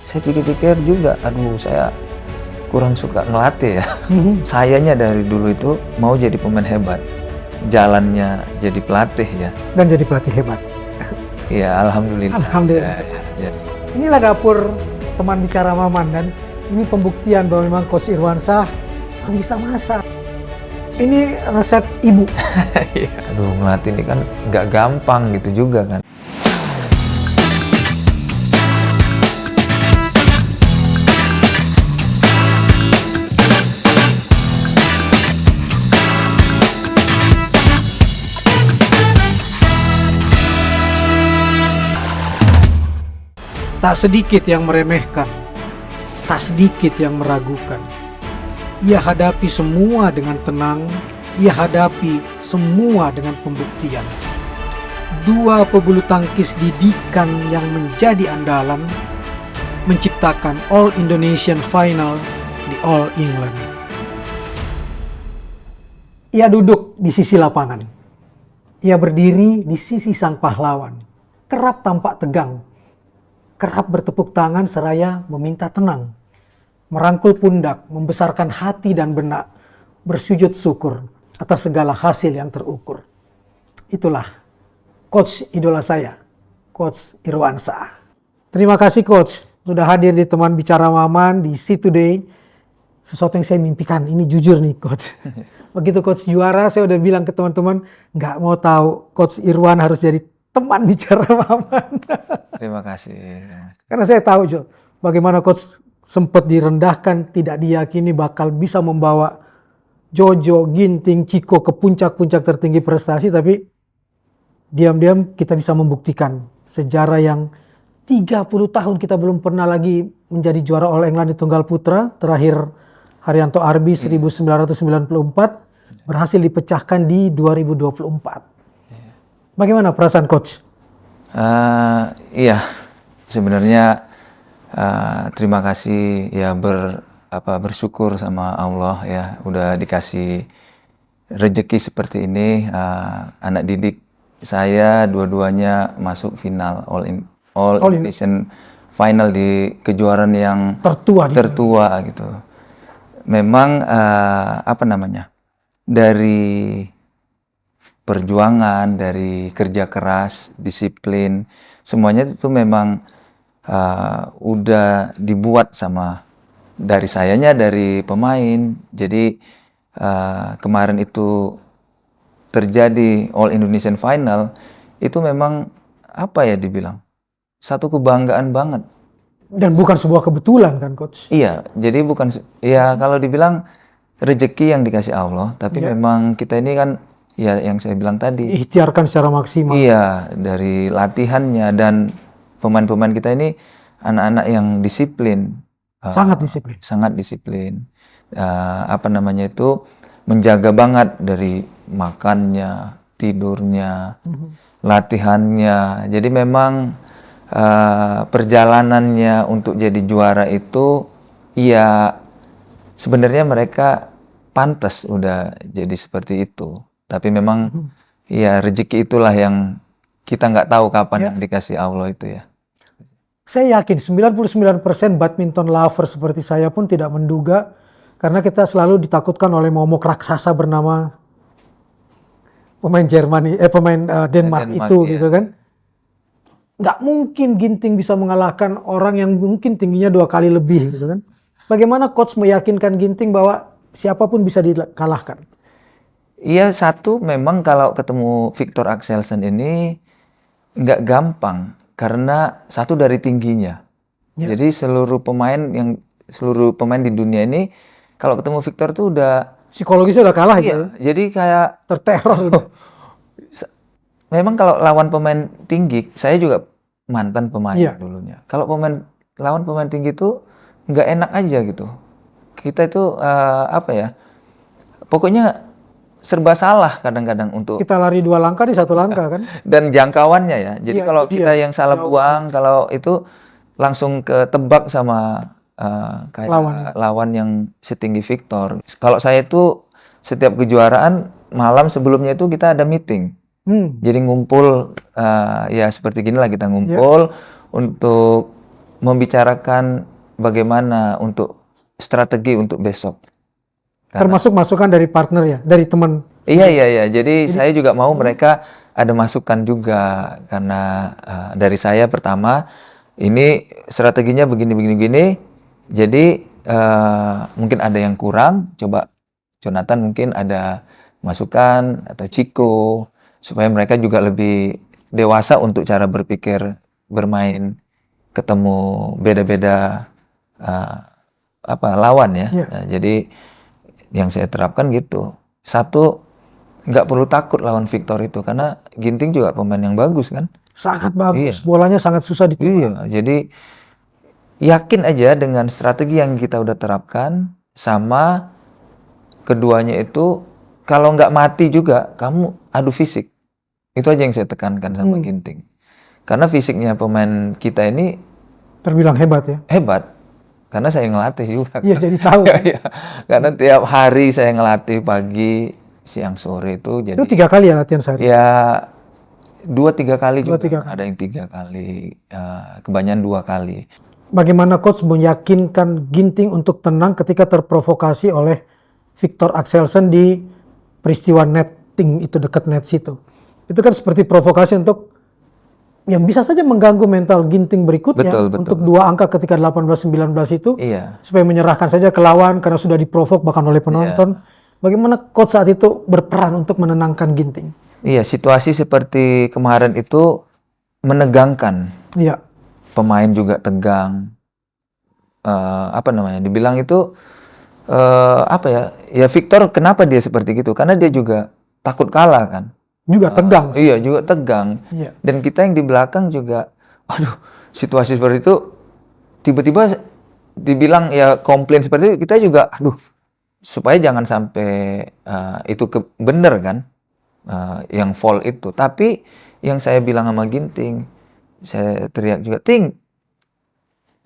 Saya pikir-pikir juga, aduh saya kurang suka ngelatih ya. Sayanya dari dulu itu mau jadi pemain hebat, jalannya jadi pelatih ya. Dan jadi pelatih hebat. Ya alhamdulillah. Alhamdulillah. Ya. Inilah dapur teman bicara Maman, dan ini pembuktian bahwa memang Coach Irwansyah bisa masak. Ini resep ibu. Aduh ngelatih ini kan nggak gampang gitu juga kan. Tak sedikit yang meremehkan, tak sedikit yang meragukan. Ia hadapi semua dengan tenang, ia hadapi semua dengan pembuktian. Dua pebulu tangkis didikan yang menjadi andalan, menciptakan All Indonesian Final di All England. Ia duduk di sisi lapangan. Ia berdiri di sisi sang pahlawan. Kerap tampak tegang. Kerap bertepuk tangan seraya meminta tenang. Merangkul pundak, membesarkan hati dan benak, bersujud syukur atas segala hasil yang terukur. Itulah Coach idola saya, Coach Irwansyah. Terima kasih Coach, sudah hadir di teman bicara Maman di See Today. Sesuatu yang saya mimpikan, ini jujur nih Coach. Begitu Coach juara, saya udah bilang ke teman-teman, nggak mau tahu Coach Irwan harus jadi teman bicara Maman. Terima kasih. Karena saya tahu Jo, bagaimana Coach sempat direndahkan, tidak diyakini bakal bisa membawa Jojo, Ginting, Ciko ke puncak-puncak tertinggi prestasi, tapi diam-diam kita bisa membuktikan sejarah yang 30 tahun kita belum pernah lagi menjadi juara All England di tunggal putra. Terakhir Haryanto Arbi 1994 berhasil dipecahkan di 2024. Bagaimana perasaan Coach? Iya, sebenarnya terima kasih ya bersyukur sama Allah ya udah dikasih rezeki seperti ini. Anak didik saya dua-duanya masuk final All Indonesian Final di kejuaraan yang tertua gitu. Memang dari perjuangan, dari kerja keras, disiplin, semuanya itu memang udah dibuat sama dari sayanya, dari pemain. Jadi kemarin itu terjadi All Indonesian Final, itu memang dibilang satu kebanggaan banget. Dan bukan sebuah kebetulan kan Coach? Iya, jadi bukan, ya kalau dibilang rezeki yang dikasih Allah, tapi memang kita ini kan ya yang saya bilang tadi. Ikhtiarkan secara maksimal. Iya, dari latihannya dan pemain-pemain kita ini anak-anak yang disiplin. Sangat disiplin. Sangat disiplin. Menjaga banget dari makannya, tidurnya, latihannya. Jadi memang perjalanannya untuk jadi juara itu ya sebenarnya mereka pantas udah jadi seperti itu. Tapi memang ya rezeki itulah yang kita nggak tahu kapan yang dikasih Allah itu ya. Saya yakin 99% badminton lover seperti saya pun tidak menduga, karena kita selalu ditakutkan oleh momok raksasa bernama pemain Denmark itu ya. Gitu kan. Nggak mungkin Ginting bisa mengalahkan orang yang mungkin tingginya 2 kali lebih gitu kan. Bagaimana Coach meyakinkan Ginting bahwa siapapun bisa dikalahkan? Iya, satu memang kalau ketemu Viktor Axelsen ini nggak gampang karena satu dari tingginya. Jadi seluruh pemain di dunia ini kalau ketemu Viktor tuh udah psikologisnya udah kalah gitu. Jadi kayak terteror. Memang kalau lawan pemain tinggi, saya juga mantan pemain dulunya. Kalau lawan pemain tinggi itu nggak enak aja gitu. Kita itu pokoknya serba salah kadang-kadang untuk kita lari 2 langkah di 1 langkah kan. Dan jangkauannya ya. Jadi kalau kita yang salah buang, kalau itu langsung ketebak sama lawan yang setinggi Viktor. Kalau saya itu setiap kejuaraan malam sebelumnya itu kita ada meeting. Jadi ngumpul ya seperti gini lah kita ngumpul untuk membicarakan bagaimana untuk strategi untuk besok. Termasuk masukan dari partner ya, dari teman. Iya. Jadi saya juga mau mereka ada masukan juga karena dari saya pertama ini strateginya begini. Jadi mungkin ada yang kurang, coba Jonathan mungkin ada masukan atau Chico supaya mereka juga lebih dewasa untuk cara berpikir bermain, ketemu beda-beda lawan ya. Iya. Nah, jadi yang saya terapkan gitu. Satu, nggak perlu takut lawan Victor itu karena Ginting juga pemain yang bagus kan. Sangat bagus, Iya. bolanya sangat susah ditebak. Iya, jadi yakin aja dengan strategi yang kita udah terapkan sama keduanya itu kalau nggak mati juga kamu adu fisik. Itu aja yang saya tekankan sama Ginting. Karena fisiknya pemain kita ini Terbilang hebat ya. hebat. Karena saya ngelatih juga. Iya, jadi tahu. Iya. Karena tiap hari saya ngelatih pagi, siang, sore itu. Jadi Itu 3 kali ya latihan sehari? ya 2-3 kali juga. 2-3 kali. Ada yang 3 kali, kebanyakan 2 kali. Bagaimana coach meyakinkan Ginting untuk tenang ketika terprovokasi oleh Victor Axelsen di peristiwa netting itu, dekat net situ. Itu kan seperti provokasi untuk yang bisa saja mengganggu mental Ginting berikutnya. Betul. Untuk 2 angka ketika 18-19 itu. Iya. Supaya menyerahkan saja ke lawan karena sudah diprovok bahkan oleh penonton. Bagaimana coach saat itu berperan untuk menenangkan Ginting? Iya, situasi seperti kemarin itu menegangkan. Iya. Pemain juga tegang. Dibilang itu ya Victor kenapa dia seperti gitu? Karena dia juga takut kalah kan. Juga tegang. Iya, juga tegang. Iya. Dan kita yang di belakang juga, aduh, situasi seperti itu tiba-tiba dibilang ya komplain seperti itu, kita juga, aduh, supaya jangan sampai itu bener kan, yang fall itu. Tapi yang saya bilang sama Ginting, saya teriak juga, Ting,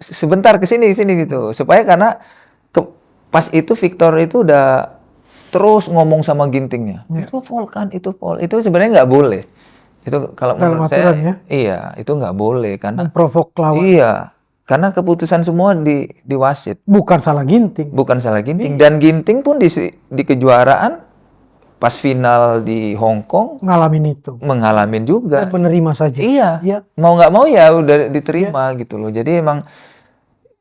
sebentar ke sini gitu, supaya karena pas itu Victor itu udah terus ngomong sama Gintingnya, itu fall kan, itu fall, itu sebenarnya nggak boleh. Itu kalau menurut saya, iya, itu nggak boleh kan. Memprovok lawan. Iya, karena keputusan semua di wasit. Bukan salah Ginting. Bukan salah Ginting. Dan Ginting pun di kejuaraan pas final di Hong Kong ngalamin itu. Mengalamin juga. Dan menerima saja. Iya. Mau nggak mau ya udah diterima gitu loh. Jadi emang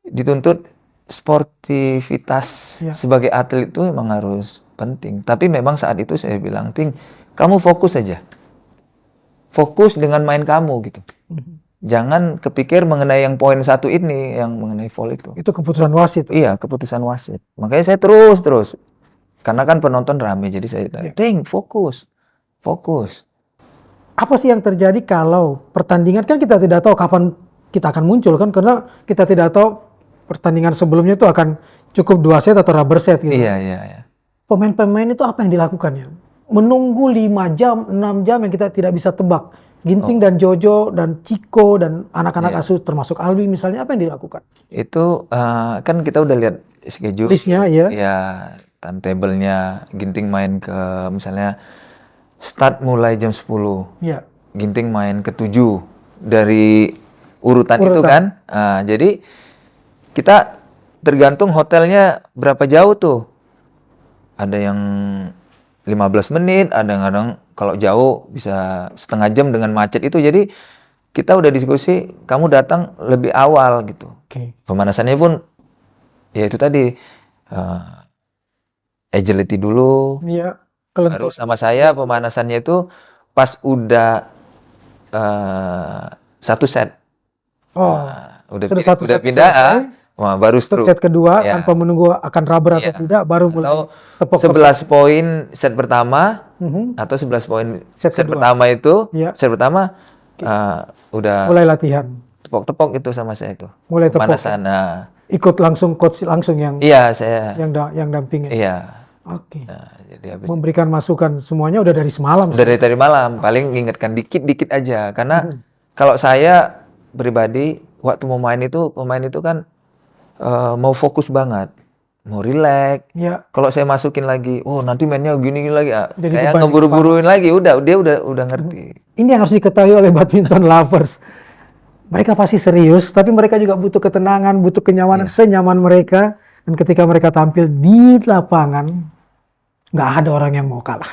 dituntut sportivitas sebagai atlet itu emang harus penting. Tapi memang saat itu saya bilang, Ting, kamu fokus aja. Fokus dengan main kamu gitu. Jangan kepikir mengenai yang poin 1 ini, yang mengenai fall itu. Itu keputusan wasit. Iya, keputusan wasit. Makanya saya terus. Karena kan penonton rame, jadi saya tanya, Ting, fokus. Apa sih yang terjadi kalau pertandingan, kan kita tidak tahu kapan kita akan muncul kan, karena kita tidak tahu pertandingan sebelumnya itu akan cukup 2 set atau rubber set gitu. Iya. Pemain-pemain itu apa yang dilakukannya? Menunggu 5 jam, 6 jam yang kita tidak bisa tebak. Ginting dan Jojo dan Chico dan anak-anak asuh termasuk Alwi misalnya, apa yang dilakukan? Itu kan kita udah lihat schedule. Listnya ya. Ya, timetable-nya. Ginting main ke misalnya start mulai jam 10. Iya. Ginting main ke 7 dari urutan itu kan. Jadi kita tergantung hotelnya berapa jauh tuh. Ada yang 15 menit, ada yang kadang kalau jauh bisa setengah jam dengan macet itu. Jadi kita udah diskusi, kamu datang lebih awal gitu. Pemanasannya pun ya itu tadi agility dulu. Iya. Baru sama saya pemanasannya itu pas udah 1 set. Udah pindah. Wah, baru stroke. Set kedua tanpa menunggu akan rubber atau tidak, baru mulai tepok 11 poin set pertama atau 11 poin set pertama itu. Set pertama udah mulai latihan. Tepok-tepok itu sama saya itu. Mulai tepok. Pemanasan. Ikut langsung coach langsung yang saya yang dampingin. Iya. Oke. Jadi memberikan masukan semuanya udah dari semalam. Udah dari malam, paling ingatkan dikit-dikit aja. Karena kalau saya pribadi waktu mau main itu, pemain itu kan mau fokus banget, mau relax. Ya. Kalau saya masukin lagi, nanti mainnya gini lagi, kayak ngeburu-buruin lagi. Dia udah ngerti. Ini yang harus diketahui oleh badminton lovers. Mereka pasti serius, tapi mereka juga butuh ketenangan, butuh kenyamanan, senyaman mereka. Dan ketika mereka tampil di lapangan, nggak ada orang yang mau kalah.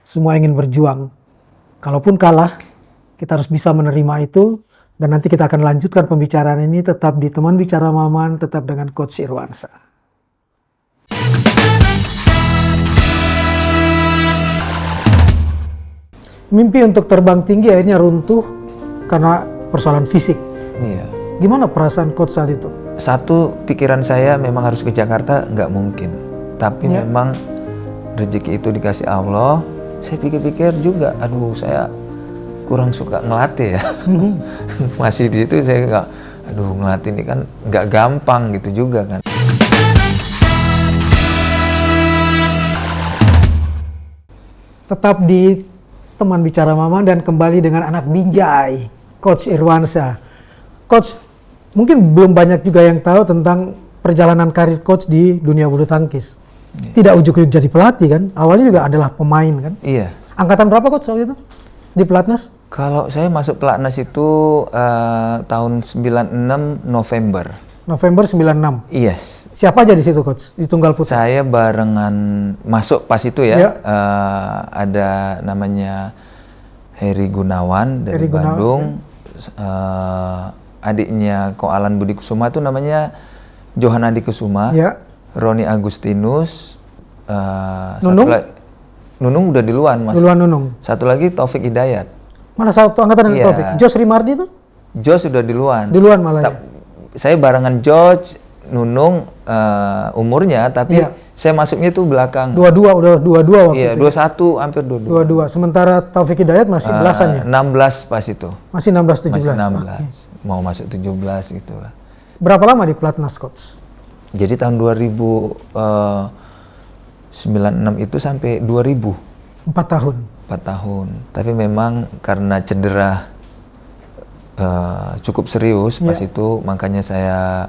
Semua ingin berjuang. Kalaupun kalah, kita harus bisa menerima itu. Dan nanti kita akan lanjutkan pembicaraan ini tetap di Teman Bicara Maman, tetap dengan Coach Irwansyah. Mimpi untuk terbang tinggi akhirnya runtuh karena persoalan fisik. Iya. Gimana perasaan Coach saat itu? Satu, pikiran saya memang harus ke Jakarta, nggak mungkin. Tapi memang rezeki itu dikasih Allah. Saya pikir-pikir juga, aduh saya kurang suka ngelatih ya. Masih di situ saya nggak, aduh ngelatih ini kan nggak gampang gitu juga kan. Tetap di Teman Bicara Mama dan kembali dengan anak Binjai, Coach Irwansyah. Coach, mungkin belum banyak juga yang tahu tentang perjalanan karir Coach di dunia bulu tangkis. Tidak ujuk-ujuk jadi pelatih kan, awalnya juga adalah pemain kan. Iya. Angkatan berapa Coach waktu itu di Pelatnas? Kalau saya masuk Pelatnas itu tahun 96 November. November 96. Yes. Siapa aja di situ Coach di tunggal putra? Saya barengan masuk pas itu ya. Ada namanya Heri Gunawan dari Bandung. Adiknya Ko Alan Budi Kusuma itu namanya Johan Adi Kusuma. Roni Agustinus. Nunung? Nunung udah duluan mas. Duluan Nunung. Satu lagi Taufik Hidayat. Mana satu angkatan dengan Taufik? Jos Rimardi itu? Jos sudah duluan. Duluan malah ya? Saya barengan George, Nunung umurnya, tapi saya masuknya tuh belakang. 22 udah 22 waktu itu. Iya, 21 hampir 22. Sementara Taufik Hidayat masih belasan ya? 16 pas itu. Masih 16 17. Masih 16. Mau masuk 17 gitu lah. Berapa lama di Pelatnas Coach? Jadi tahun 2096 itu sampai 2000. 4 tahun. 4 tahun. Tapi memang karena cedera cukup serius pas itu, makanya saya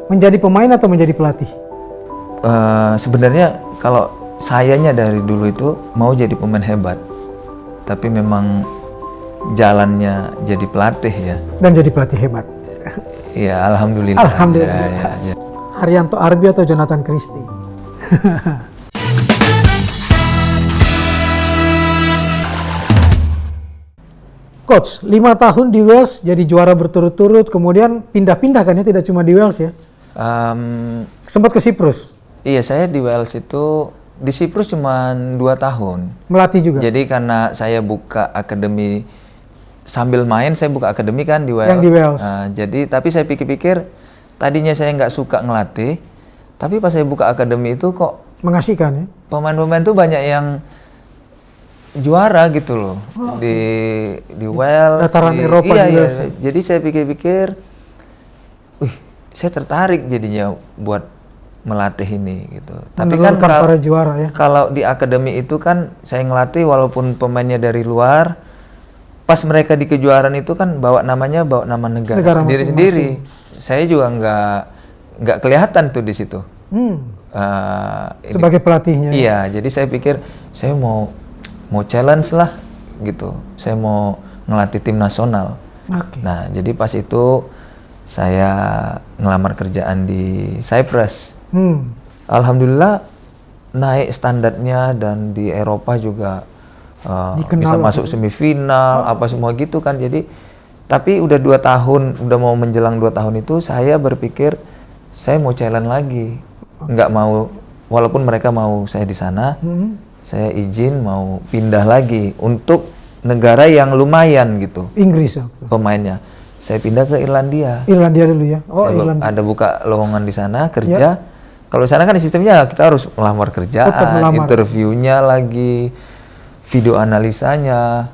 Menjadi pemain atau menjadi pelatih? Sebenarnya kalau sayanya dari dulu itu mau jadi pemain hebat, tapi memang jalannya jadi pelatih ya. Dan jadi pelatih hebat. Ya, alhamdulillah. Alhamdulillah. Ya. Haryanto Arbi atau Jonathan Christie? Coach, 5 tahun di Wales jadi juara berturut-turut, kemudian pindah-pindah kan ya, tidak cuma di Wales ya? Sempat ke Siprus? Iya, saya di Wales itu, di Siprus cuma 2 tahun. Melatih juga? Jadi karena saya buka akademi, sambil main saya buka akademi kan di Wales. Yang di Wales. Jadi, tapi saya pikir-pikir, tadinya saya nggak suka ngelatih, tapi pas saya buka akademi itu kok Mengasihkan ya? pemain-pemain tuh banyak yang juara gitu loh. Di Wales. Dataran Eropa iya, di iya. Wales. Jadi saya pikir-pikir, saya tertarik jadinya buat melatih ini gitu. Tapi kan Menelurkan para juara ya? kalau di akademi itu kan saya ngelatih walaupun pemainnya dari luar, pas mereka di kejuaraan itu kan bawa nama negara sendiri-sendiri. Saya juga nggak kelihatan tuh di situ. Sebagai pelatihnya? Iya, jadi saya pikir saya mau challenge lah gitu. Saya mau ngelatih tim nasional. Okay. Nah, jadi pas itu saya ngelamar kerjaan di Cyprus. Alhamdulillah naik standarnya dan di Eropa juga bisa masuk semifinal apa semua gitu kan. Jadi tapi udah 2 tahun, udah mau menjelang 2 tahun itu saya berpikir saya mau challenge lagi. Nggak mau, walaupun mereka mau saya di sana, saya izin mau pindah lagi untuk negara yang lumayan gitu. Inggris ya? Pemainnya. Saya pindah ke Irlandia. Irlandia dulu ya? Oh, saya Irlandia. ada buka lowongan di sana kerja. Kalau di sana kan sistemnya kita harus melamar kerjaan, interviewnya lagi, video analisanya.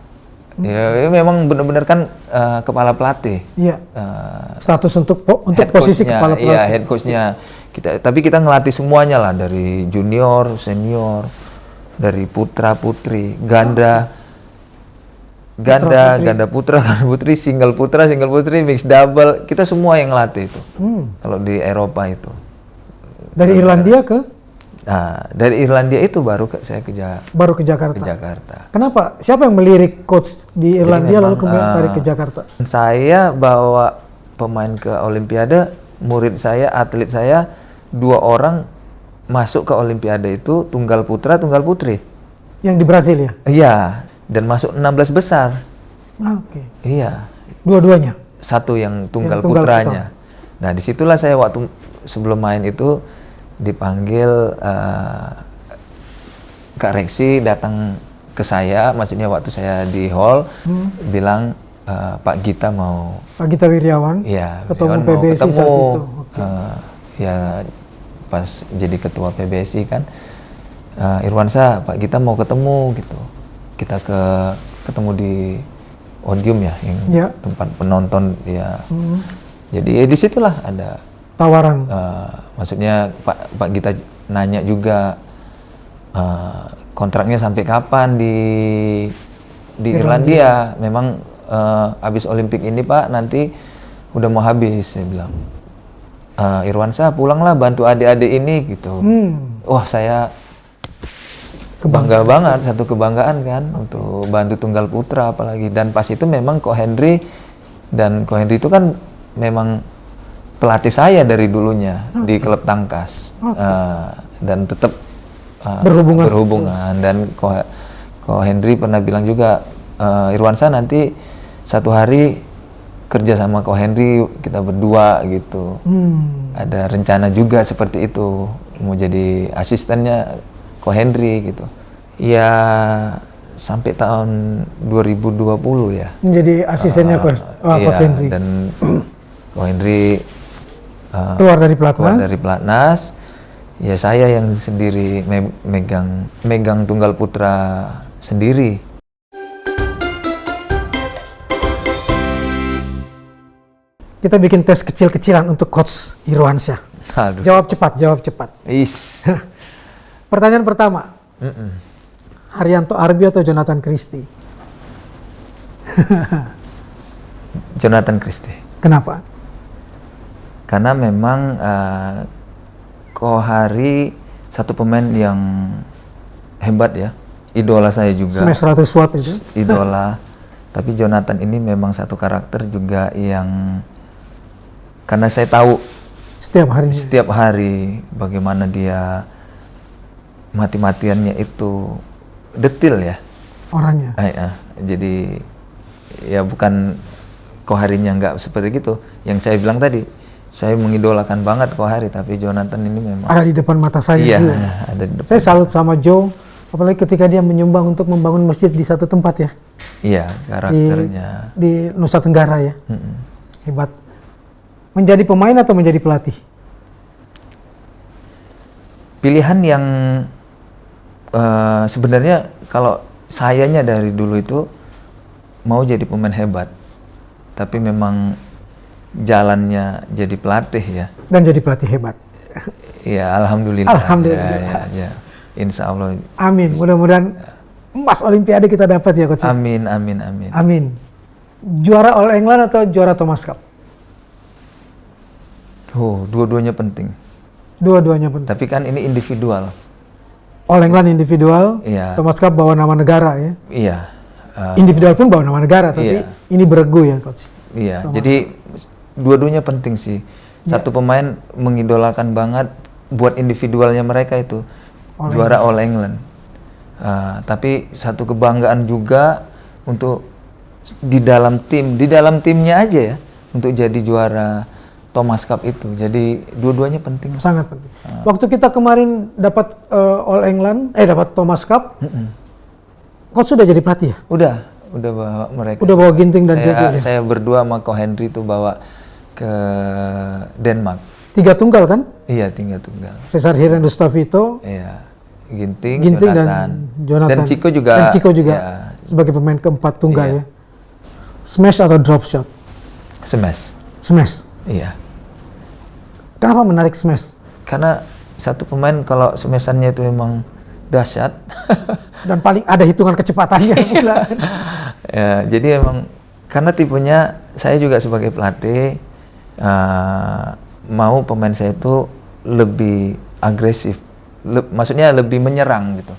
Ya memang benar-benar kan kepala pelatih. Iya. Status untuk posisi kepala pelatih. Iya, head coach-nya. Tapi kita ngelatih semuanya lah, dari junior, senior, dari putra putri, ganda putra, putri, single putri, mix double, kita semua yang ngelatih itu. Kalau di Eropa itu. Dari Irlandia ke? Nah, dari Irlandia itu saya baru ke Jakarta. Ke Jakarta. Kenapa? Siapa yang melirik coach di Irlandia lalu kemudian tarik ke Jakarta? Saya bawa pemain ke Olimpiade, murid saya, atlet saya, 2 orang masuk ke Olimpiade itu, tunggal putra, tunggal putri. Yang di Brasil ya? Iya, dan masuk 16 besar. Oke. Iya. Dua-duanya? Satu yang tunggal putranya. Nah, disitulah saya waktu sebelum main itu dipanggil Kak Reksi datang ke saya, maksudnya waktu saya di hall, bilang Pak Gita Wirjawan, ya, ketua PBSI saat itu. Ya pas jadi ketua PBSI kan, Irwansyah, Pak Gita mau ketemu gitu. Kita ketemu di Odium ya, yang tempat penonton ya. Jadi disitulah ada tawaran. Maksudnya Pak Gita nanya juga kontraknya sampai kapan di Irlandia. Memang habis Olimpik ini Pak, nanti udah mau habis, saya bilang. Irwansyah pulanglah bantu adik-adik ini gitu. Wah, saya bangga banget, satu kebanggaan kan untuk bantu tunggal putra apalagi. Dan pas itu memang Ko Henry itu kan memang pelatih saya dari dulunya di klub tangkas, dan tetap berhubungan. Dan Ko Henry pernah bilang juga, Irwansyah nanti satu hari kerja sama Ko Henry, kita berdua gitu. Ada rencana juga seperti itu, mau jadi asistennya Ko Henry gitu. Ya sampai tahun 2020 ya. Menjadi asistennya Coach Henry. Dan Ko Henry keluar dari pelatnas, ya saya yang sendiri megang tunggal putra sendiri. Kita bikin tes kecil-kecilan untuk Coach Irwansyah. Aduh. Jawab cepat. Pertanyaan pertama. Haryanto Arbi atau Jonathan Christie? Jonathan Christie. Kenapa? Karena memang Kohari satu pemain yang hebat ya, idola saya juga. Smash 100 watt itu. Idola. Tapi Jonathan ini memang satu karakter juga yang, karena saya tahu setiap hari bagaimana dia mati-matiannya itu detil ya orangnya. Jadi ya bukan Koharinya nggak seperti gitu. Yang saya bilang tadi, saya mengidolakan banget Kohari, tapi Jonathan ini memang Ada di depan mata saya iya, juga. ada di depan. Saya salut sama Joe, apalagi ketika dia menyumbang untuk membangun masjid di satu tempat ya. Iya, karakternya. Di Nusa Tenggara ya. Hebat. Menjadi pemain atau menjadi pelatih? Pilihan yang sebenarnya kalau sayanya dari dulu itu mau jadi pemain hebat, tapi memang jalannya jadi pelatih ya. Dan jadi pelatih hebat. Ya, alhamdulillah. Alhamdulillah. Ya. Insya Allah. Amin. Mudah-mudahan emas Olimpiade kita dapat ya Coach. Amin. Amin. Juara All England atau juara Thomas Cup? Dua-duanya penting. Dua-duanya penting. Tapi kan ini individual. All England individual, Iya. Thomas Cup bawa nama negara ya. Iya. Individual pun bawa nama negara, tapi iya. ini beregu ya Coach. Iya. Jadi dua-duanya penting sih. Satu pemain mengidolakan banget buat individualnya mereka itu juara All England. Tapi satu kebanggaan juga untuk di dalam timnya aja ya, untuk jadi juara Thomas Cup itu. Jadi dua-duanya penting. Sangat penting. Waktu kita kemarin dapat All England, dapat Thomas Cup, Coach sudah jadi pelatih ya? Udah bawa mereka. Udah bawa Ginting dan Jojo ya? Saya berdua sama Ko Henry itu bawa ke Denmark. 3 tunggal kan? Iya, 3 tunggal. Cesar Hiren Dustavito, Iya, Ginting dan Jonathan. Dan Chico juga. Ya, sebagai pemain keempat tunggal iya. ya. Smash atau drop shot? Smash. Smash. Iya. Kenapa menarik smash? Karena satu pemain kalau smashannya itu memang dahsyat. Dan paling ada hitungan kecepatannya. Ya, jadi emang karena tipenya saya juga sebagai pelatih mau pemain saya itu lebih agresif, maksudnya lebih menyerang gitu.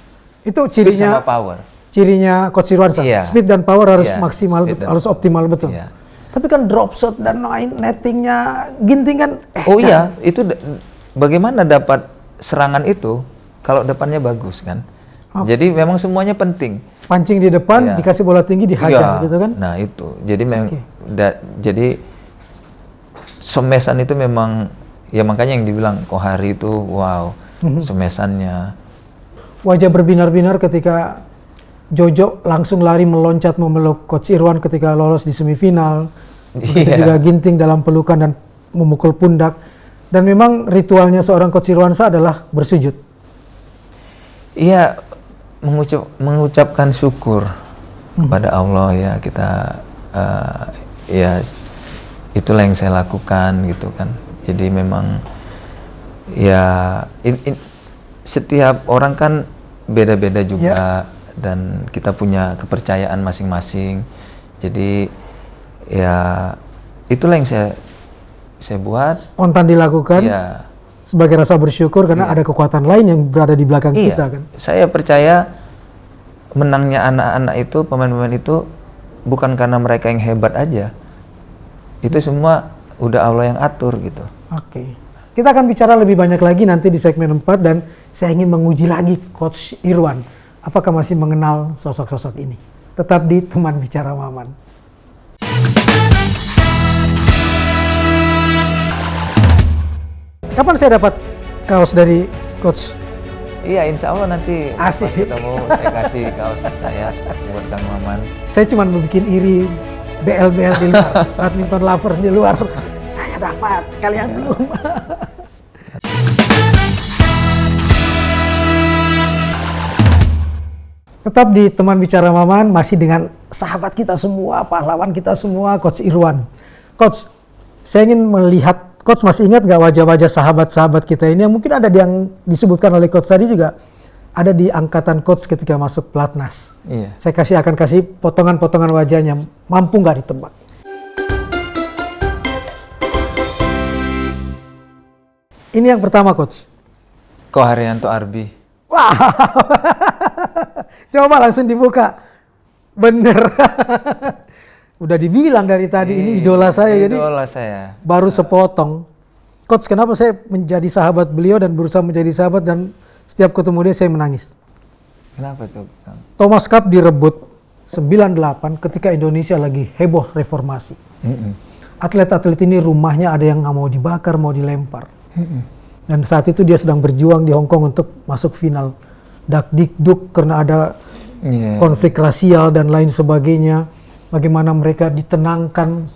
Itu Speed cirinya sama power. Cirinya Coach Irwansyah. Iya. Speed dan power harus Iya, maksimal, speed dan harus optimal betul. Iya. Tapi kan drop shot dan nettingnya Ginting kan. Iya, itu bagaimana dapat serangan itu kalau depannya bagus kan. Jadi memang semuanya penting. Pancing di depan, Iya. dikasih bola tinggi dihajar gitu kan. Nah itu, jadi memang jadi smashan itu memang ya, makanya yang dibilang Kohari itu wow, smashannya. Wajah berbinar-binar ketika Jojo langsung lari meloncat memeluk Coach Irwan ketika lolos di semifinal. Begitu juga Ginting dalam pelukan dan memukul pundak. Dan memang ritualnya seorang Coach Irwansyah adalah bersujud. Iya, mengucapkan syukur kepada Allah ya, kita ya itulah yang saya lakukan gitu kan. Jadi memang ya setiap orang kan beda-beda juga dan kita punya kepercayaan masing-masing. Jadi ya itulah yang saya buat. Spontan dilakukan. Ya. Sebagai rasa bersyukur karena ada kekuatan lain yang berada di belakang kita kan. Saya percaya menangnya anak-anak itu, pemain-pemain itu bukan karena mereka yang hebat aja. Itu semua udah Allah yang atur gitu. Oke. Kita akan bicara lebih banyak lagi nanti di segmen 4 dan saya ingin menguji lagi Coach Irwan. Apakah masih mengenal sosok-sosok ini? Tetap di Teman Bicara Maman. Kapan saya dapat kaos dari Coach? Iya, insya Allah nanti Asik. ketemu saya kasih kaos saya buat Kang Maman. Saya cuma bikin iri BL-BL di luar, badminton lovers di luar. Saya dapat, kalian belum. Tetap di Teman Bicara Maman, masih dengan sahabat kita semua, pahlawan kita semua, Coach Irwan. Coach, saya ingin melihat, Coach masih ingat nggak wajah-wajah sahabat-sahabat kita ini yang mungkin ada yang disebutkan oleh Coach tadi juga ada di angkatan Coach ketika masuk Pelatnas. Iya. Saya akan kasih potongan-potongan wajahnya, mampu nggak ditebak? Ini yang pertama, Coach. Ko Haryanto Arbi. Wah, coba langsung dibuka. Bener. Udah dibilang dari tadi, ini idola saya. Idola Jadi saya. baru sepotong. Coach, kenapa saya menjadi sahabat beliau dan berusaha menjadi sahabat dan setiap ketemu dia saya menangis. Kenapa tuh, Kang? Thomas Cup direbut 98 ketika Indonesia lagi heboh reformasi. Atlet-atlet ini rumahnya ada yang nggak mau dibakar, mau dilempar. Dan saat itu dia sedang berjuang di Hong Kong untuk masuk final. Dakdikduk karena ada konflik rasial dan lain sebagainya. Bagaimana mereka ditenangkan,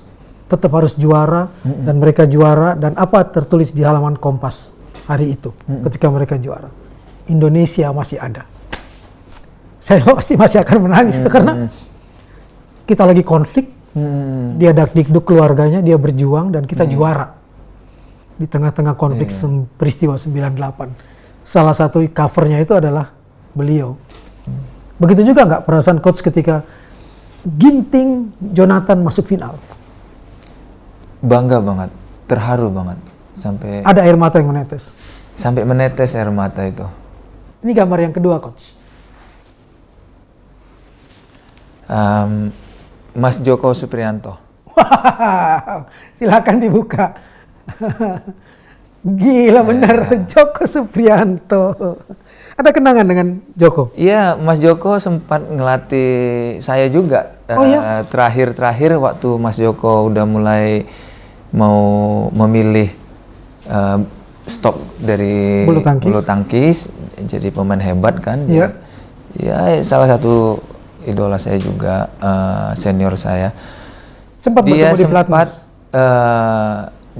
tetap harus juara, dan mereka juara. Dan apa tertulis di halaman Kompas hari itu ketika mereka juara? Indonesia masih ada. Saya pasti masih akan menangis itu karena kita lagi konflik, dia dakdikduk keluarganya, dia berjuang dan kita juara di tengah-tengah konflik peristiwa 98. Salah satu covernya itu adalah beliau. Begitu juga nggak perasaan coach ketika Ginting Jonathan masuk final? Bangga banget, terharu banget, sampai Ada air mata yang menetes. sampai menetes air mata itu. Ini gambar yang kedua, coach. Mas Joko Supriyanto. Wow, silakan dibuka. Gila bener, Joko Supriyanto. Ada kenangan dengan Joko? Iya, Mas Joko sempat ngelatih saya juga. Terakhir-terakhir waktu Mas Joko udah mulai mau memilih stop dari bulu tangkis, jadi pemain hebat kan. Iya. Ya, salah satu idola saya juga, senior saya. Sempat Dia bertemu di sempat pelatnas.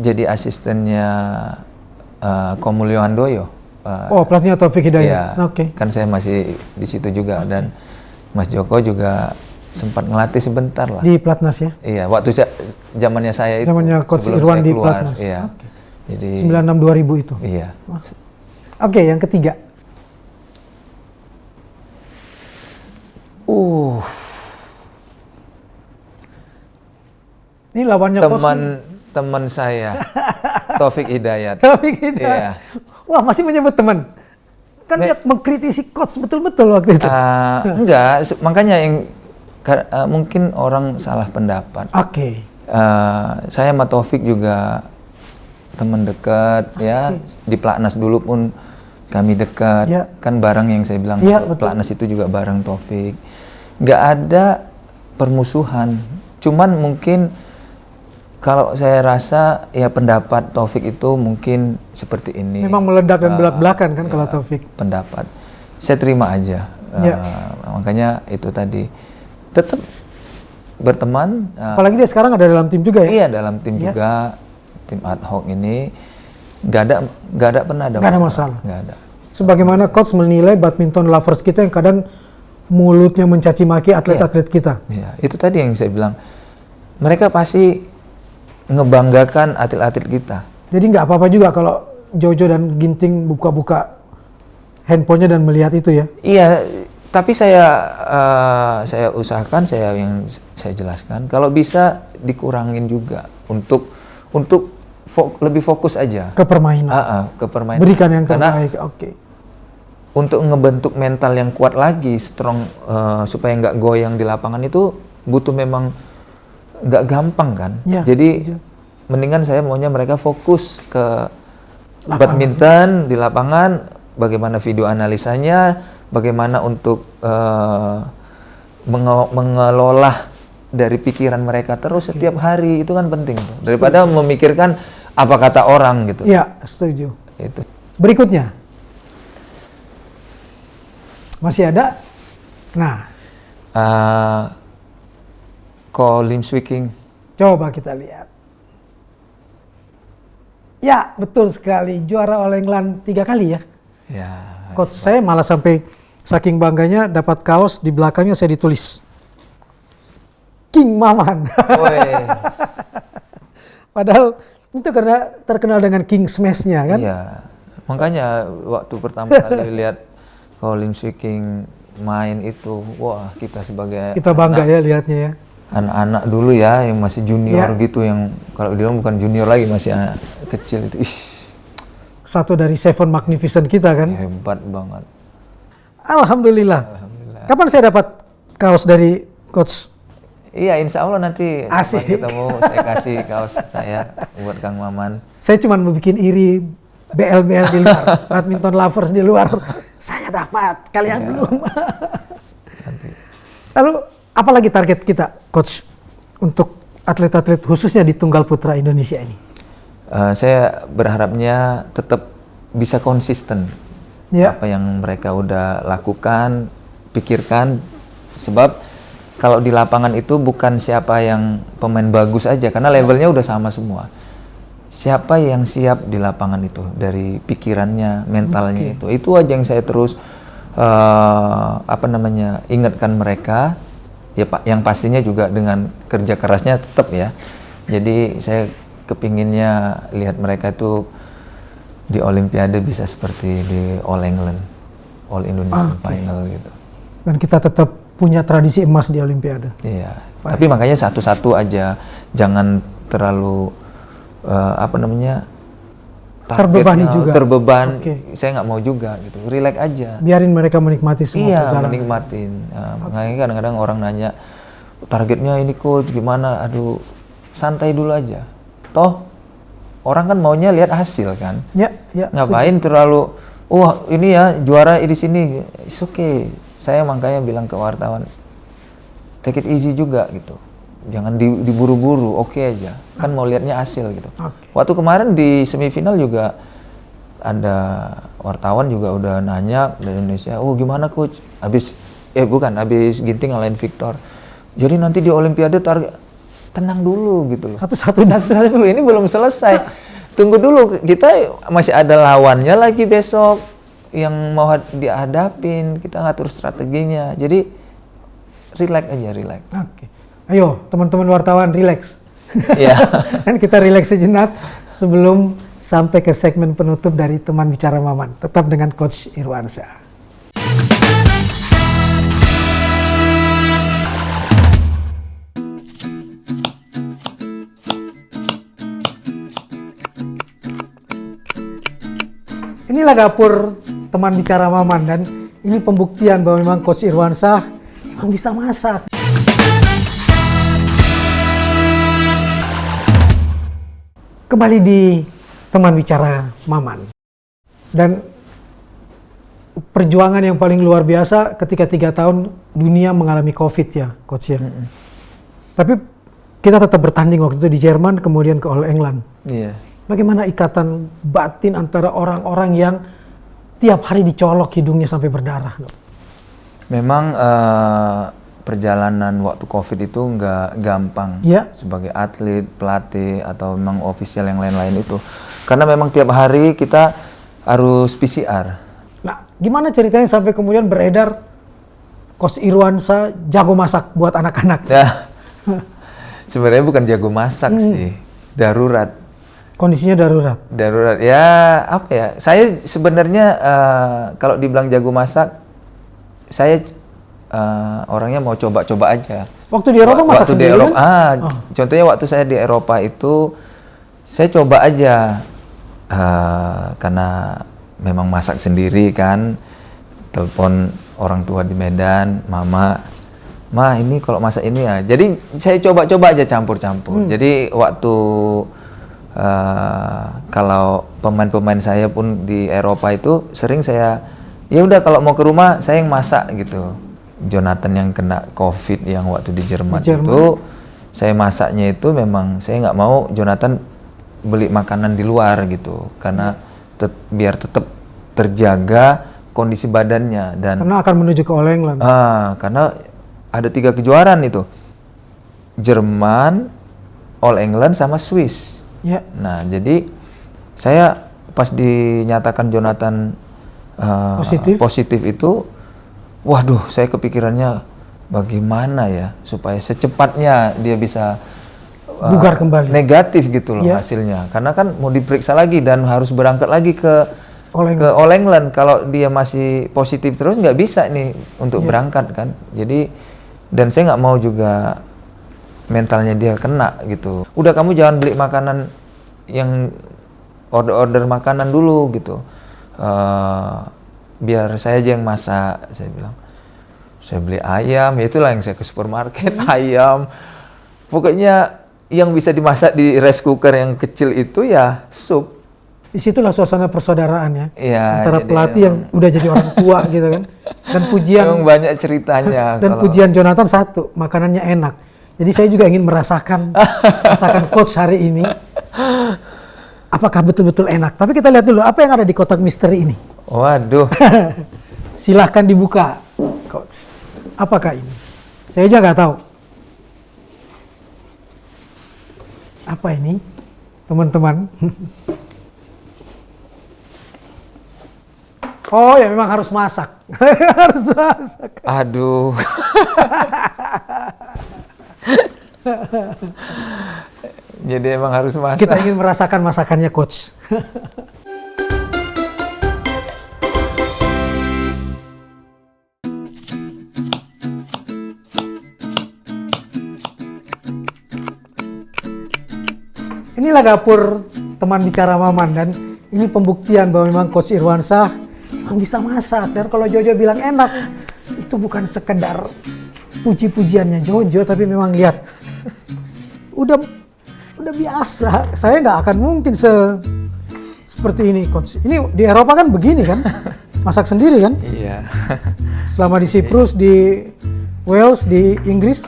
jadi asistennya Komulyo Handoyo. Pelatihnya Taufik Hidayat. Iya, Oke. kan saya masih di situ juga, dan Mas Joko juga sempat ngelatih sebentar lah. Di pelatnas ya? Iya, waktu zamannya saya itu. Zamannya Coach sebelum Irwan saya di keluar, pelatnas. iya. Jadi 96-2000 itu. iya. Oke, yang ketiga. Ini lawannya Teman saya, Taufik Hidayat. Taufik Hidayat. Iya. Wah, masih menyebut teman. Kan dia mengkritisi coach betul-betul waktu itu. Enggak, makanya yang mungkin orang salah pendapat. Oke. Saya sama Taufik juga teman dekat, ya. Di Platnas dulu pun kami dekat. Ya. Kan bareng yang saya bilang, Ya, betul. Platnas itu juga bareng Taufik. Nggak ada permusuhan. Cuman mungkin kalau saya rasa ya pendapat Taufik itu mungkin seperti ini. Memang meledak dan belak-belakan kan kalau Taufik. Pendapat. Saya terima aja. Makanya itu tadi. Tetap berteman. Apalagi dia sekarang ada dalam tim juga ya? Iya, dalam tim juga. Tim ad hoc ini nggak ada pernah ada masalah. Nggak ada. Sebagaimana coach menilai badminton lovers kita yang kadang mulutnya mencaci maki atlet-atlet kita. Iya, itu tadi yang saya bilang. Mereka pasti ngebanggakan atlet-atlet kita. Jadi nggak apa-apa juga kalau Jojo dan Ginting buka-buka handphonenya dan melihat itu ya? Iya, tapi saya usahakan, saya jelaskan kalau bisa dikurangin juga untuk lebih fokus aja Ke permainan. ke permainan. Berikan yang Karena terbaik. Oke. untuk ngebentuk mental yang kuat lagi, strong, supaya nggak goyang di lapangan itu butuh memang nggak gampang kan. Ya, Jadi mendingan saya maunya mereka fokus ke Lapangan. badminton di lapangan, bagaimana video analisanya, bagaimana untuk mengelola dari pikiran mereka terus setiap hari, itu kan penting tuh. Daripada memikirkan apa kata orang gitu. Iya, setuju. Itu. Berikutnya. Masih ada? Nah, Ko Lim Swee King. coba kita lihat. Ya, betul sekali. Juara All England 3 kali ya. Ya. Coach saya malah sampai saking bangganya dapat kaos, di belakangnya saya ditulis King Maman. Woi. Padahal itu karena terkenal dengan King Smash-nya kan. Iya. Makanya waktu pertama kali lihat Ko Lim Swee King main itu, wah, kita sebagai Kita bangga ya lihatnya ya. anak-anak dulu ya yang masih junior Ya. gitu, yang kalau dia bukan junior lagi, masih anak kecil itu. satu dari Seven Magnificent kita kan. Hebat banget. Alhamdulillah. Alhamdulillah. Kapan saya dapat kaos dari Coach? Iya, insya Allah nanti Asik. kapan ketemu saya kasih kaos saya buat Kang Maman. Saya cuma mau bikin iri BL-BL di luar, badminton lovers di luar. Saya dapat, kalian belum. Nanti. Lalu, apalagi target kita, Coach, untuk atlet-atlet khususnya di Tunggal Putra Indonesia ini? Saya berharapnya tetap bisa konsisten Ya. apa yang mereka udah lakukan, pikirkan, sebab kalau di lapangan itu bukan siapa yang pemain bagus aja, karena levelnya udah sama semua. Siapa yang siap di lapangan itu, dari pikirannya, mentalnya itu aja yang saya terus ingatkan mereka. Ya Pak, yang pastinya juga dengan kerja kerasnya tetap ya. Jadi saya kepinginnya lihat mereka itu di Olimpiade bisa seperti di All England, All Indonesian Final gitu. Dan kita tetap punya tradisi emas di Olimpiade. Iya. Tapi makanya satu-satu aja, jangan terlalu Terbebani juga. Terbeban. Saya nggak mau juga gitu. Relax aja. Biarin mereka menikmati semua Iya, perjalanan. menikmatin. Makanya kadang-kadang orang nanya, targetnya ini coach gimana? Aduh, santai dulu aja. Toh orang kan maunya lihat hasil kan. Ya. Ngapain terlalu, wah ini ya juara di sini. It's okay. Saya makanya bilang ke wartawan, take it easy juga gitu. Jangan diburu-buru, oke aja. Kan mau lihatnya hasil gitu. Waktu kemarin di semifinal juga ada wartawan juga udah nanya dari Indonesia, oh gimana coach? Habis Ginting ngalahin Victor. Jadi nanti di Olimpiade tenang dulu gitu loh. Satu-satu dulu, ini belum selesai. Tunggu dulu, kita masih ada lawannya lagi besok yang mau dihadapin, kita ngatur strateginya. Jadi relax aja, relax. Oke. Ayo teman-teman wartawan relax. Iya. Kan kita relax sejenak sebelum sampai ke segmen penutup dari teman bicara Maman. Tetap dengan Coach Irwansyah. Inilah dapur teman bicara Maman, dan ini pembuktian bahwa memang Coach Irwansyah memang bisa masak. Kembali di teman bicara Maman, dan perjuangan yang paling luar biasa ketika 3 tahun dunia mengalami COVID ya, Coach ya. Tapi kita tetap bertanding waktu itu di Jerman, kemudian ke All England. Iya. Bagaimana ikatan batin antara orang-orang yang tiap hari dicolok hidungnya sampai berdarah? Memang perjalanan waktu COVID itu nggak gampang sebagai atlet, pelatih, atau memang ofisial yang lain-lain itu. Karena memang tiap hari kita harus PCR. Nah, gimana ceritanya sampai kemudian beredar Coach Irwansyah jago masak buat anak-anak? Ya, sebenarnya bukan jago masak sih, darurat. Kondisinya darurat? Darurat, ya apa ya, saya sebenarnya kalau dibilang jago masak, saya orangnya mau coba-coba aja. Waktu di Eropa masak sendiri kan? Contohnya waktu saya di Eropa itu, saya coba aja. Karena memang masak sendiri kan, telepon orang tua di Medan, Ma ini kalau masak ini ya. Jadi saya coba-coba aja campur-campur. Jadi waktu kalau pemain-pemain saya pun di Eropa itu sering saya, ya udah kalau mau ke rumah saya yang masak gitu. Jonathan yang kena COVID yang waktu di Jerman itu, saya masaknya itu memang saya nggak mau Jonathan beli makanan di luar gitu, karena biar tetap terjaga kondisi badannya, dan karena akan menuju ke All England. Karena ada 3 kejuaraan itu, Jerman, All England sama Swiss. Nah jadi saya pas dinyatakan Jonathan positif itu, waduh, saya kepikirannya bagaimana ya supaya secepatnya dia bisa bugar kembali, negatif gitu loh hasilnya, karena kan mau diperiksa lagi dan harus berangkat lagi ke All England. Kalau dia masih positif terus nggak bisa nih untuk berangkat kan. Jadi, dan saya nggak mau juga mentalnya dia kena gitu. Udah, kamu jangan beli makanan yang order makanan dulu gitu. Biar saya aja yang masak, saya bilang. Saya beli ayam, ya itulah yang saya ke supermarket, ayam. Pokoknya yang bisa dimasak di rice cooker yang kecil itu ya sup. Disitulah suasana persaudaraan ya, Iya, antara jadi pelatih yang udah jadi orang tua gitu kan. Dan pujian Emang banyak ceritanya. dan pujian Jonathan satu, makanannya enak. Jadi saya juga ingin merasakan coach hari ini. Apakah betul-betul enak? Tapi kita lihat dulu apa yang ada di kotak misteri ini. Waduh. Silahkan dibuka, coach. Apakah ini? Saya aja nggak tahu. Apa ini, teman-teman? Oh ya, memang harus masak. Harus masak. Aduh. Jadi emang harus masak. Kita ingin merasakan masakannya coach. Inilah dapur teman bicara Maman, dan ini pembuktian bahwa memang Coach Irwansyah memang bisa masak. Dan kalau Jojo bilang enak, itu bukan sekedar puji-pujiannya Jojo, tapi memang lihat, udah biasa. Saya nggak akan mungkin seperti ini, Coach. Ini di Eropa kan begini kan, masak sendiri kan? Iya. Selama di Siprus, di Wales, di Inggris,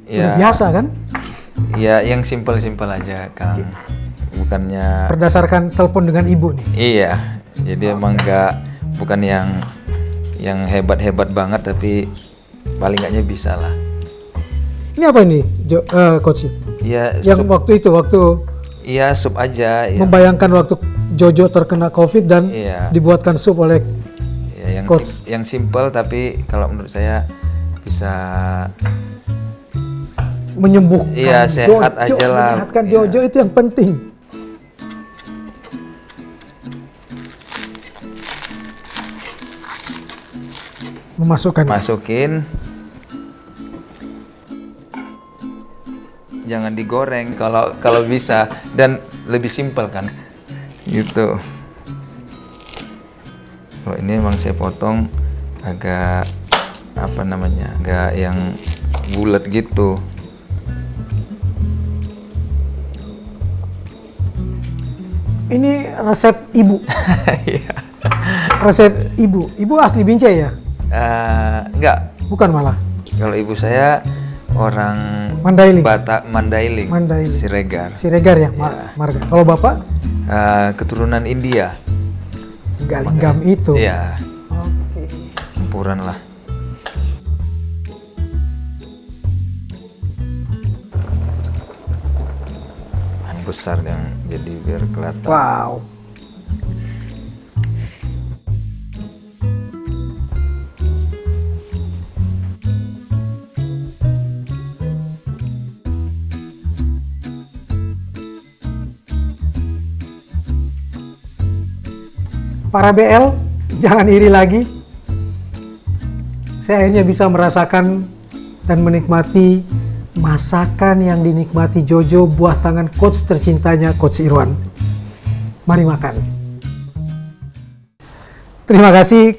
udah biasa kan? Ya, yang simpel-simpel aja, Kang. Bukannya Berdasarkan telepon dengan ibu nih. iya. Jadi emang bukan yang hebat-hebat banget, tapi paling enggaknya bisa lah. Ini apa ini, Coach? Iya, Yang waktu iya sup aja. Ya. membayangkan waktu Jojo terkena COVID dan Iya. dibuatkan sup oleh Ya, Coach. yang simpel, tapi kalau menurut saya bisa menyembuhkan Iya, sehat aja lah. menyehatkan Iya. Jojo, itu yang penting. masukin. Jangan digoreng kalau bisa, dan lebih simpel kan. Gitu. Oh, ini emang saya potong agak agak yang bulat gitu. Ini resep ibu. Iya. Resep ibu. Ibu asli Binjai ya? Enggak. Bukan malah. Kalau ibu saya orang Mandailing. Batak, Mandailing. Mandailing. Siregar. Ya, marga. Kalau bapak? Keturunan India. Galinggam itu. Iya. Oke. Campuran lah. Besar yang jadi biar kelihatan. Wow. Para BL, jangan iri lagi. Saya akhirnya bisa merasakan dan menikmati masakan yang dinikmati Jojo, buah tangan coach tercintanya, Coach Irwan. Mari makan. Terima kasih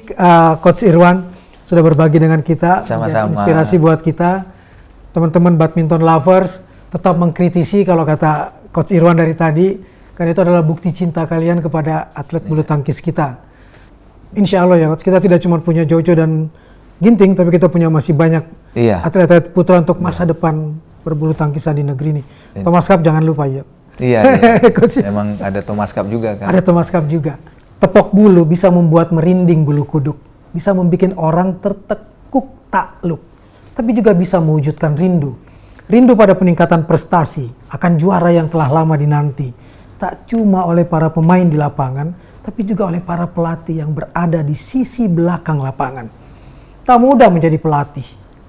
Coach Irwan sudah berbagi dengan kita. Sama-sama. Inspirasi buat kita. Teman-teman badminton lovers, tetap mengkritisi kalau kata Coach Irwan dari tadi, karena itu adalah bukti cinta kalian kepada atlet bulu tangkis kita. Insya Allah ya Coach, kita tidak cuma punya Jojo dan Ginting, tapi kita punya masih banyak atlet-atlet putra untuk masa depan berbulu tangkisan di negeri ini. Thomas Cup jangan lupa ya. Iya. Emang ada Thomas Cup juga kan? Ada Thomas Cup juga. Tepok bulu bisa membuat merinding bulu kuduk, bisa membuat orang tertekuk takluk, tapi juga bisa mewujudkan rindu. Rindu pada peningkatan prestasi, akan juara yang telah lama dinanti. Tak cuma oleh para pemain di lapangan, tapi juga oleh para pelatih yang berada di sisi belakang lapangan. Tak mudah menjadi pelatih.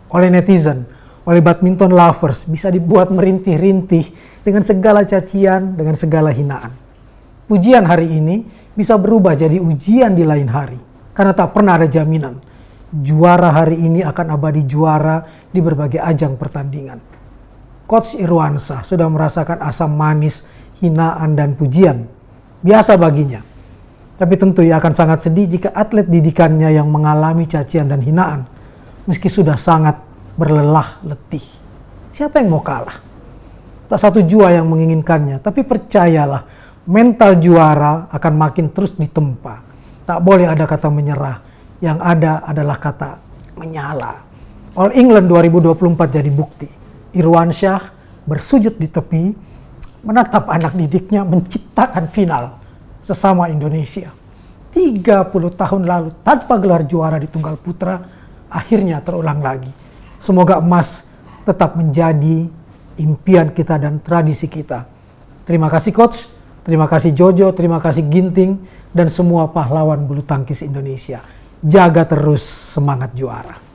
Oleh netizen, oleh badminton lovers, bisa dibuat merintih-rintih dengan segala cacian, dengan segala hinaan. Pujian hari ini bisa berubah jadi ujian di lain hari. Karena tak pernah ada jaminan. Juara hari ini akan abadi juara di berbagai ajang pertandingan. Coach Irwansyah sudah merasakan asam manis hinaan dan pujian. Biasa baginya. Tapi tentu ia akan sangat sedih jika atlet didikannya yang mengalami cacian dan hinaan, meski sudah sangat berlelah letih. Siapa yang mau kalah? Tak satu jua yang menginginkannya, tapi percayalah, mental juara akan makin terus ditempa. Tak boleh ada kata menyerah, yang ada adalah kata menyala. All England 2024 jadi bukti. Irwansyah bersujud di tepi, menatap anak didiknya menciptakan final sesama Indonesia. 30 tahun lalu tanpa gelar juara di tunggal putra, akhirnya terulang lagi. Semoga emas tetap menjadi impian kita dan tradisi kita. Terima kasih Coach, terima kasih Jojo, terima kasih Ginting, dan semua pahlawan bulu tangkis Indonesia. Jaga terus semangat juara.